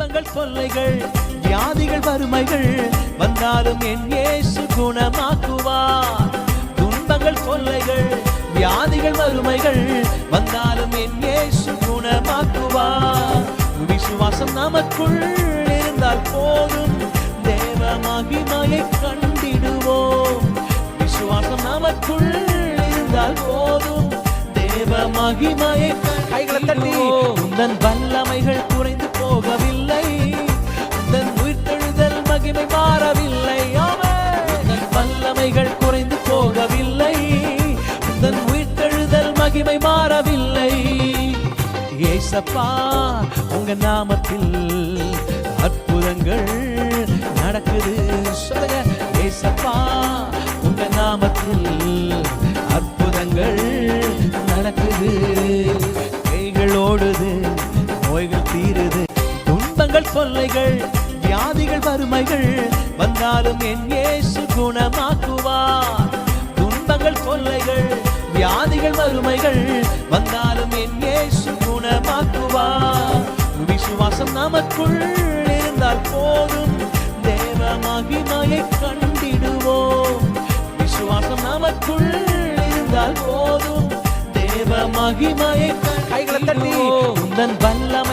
துன்பங்கள் தொல்லைகள் வியாதிகள் வறுமைகள் வந்தாலும் என் இயேசு குணமாக்குவார். துன்பங்கள் தொல்லைகள் வியாதிகள் வறுமைகள் வந்தாலும் என் இயேசு குணமாக்குவார். விசுவாசம் நமக்குள் இருந்தால் போதும் தேவ மகிமையை கண்டிடுவோம். விசுவாசம் நமக்குள் இருந்தால் போதும் தேவ மகிமையை கைகளை தட்டி உந்தன் வல்லமைகள் குறைந்து போகவில்லை. உந்தன் உயிர்த்தெழுதல் மகிமை மாறவில்லை. உந்தன் வல்லமைகள் குறைந்து போகவில்லை. உந்தன் உயிர்த்தெழுதல் மகிமை மாறவில்லை. ஏசப்பா உங்க நாமத்தில் அற்புதங்கள் நடக்குது. சொல்லுங்க, ஏசப்பா உங்க நாமத்தில் அற்புதங்கள் நடக்குது. கைகள் ஓடுது, நோய்கள் தீருது. துன்பங்கள் தொல்லைகள் வியாதிகள் வறுமைகள் வந்தாலும் என் இயேசு குணமாக்குவார். துன்பங்கள் தொல்லைகள் வியாதிகள் வறுமைகள் வந்தாலும் என் இயேசு குணமாக்குவார். விசுவாசம் நமக்குள் இருந்தால் போதும் தேவ மகிமையை கண்டிடுவோம். விசுவாசம் நமக்குள் இருந்தால் போதும் தேவ மகிமையை கைகளை தட்டி உந்தன் வல்லம்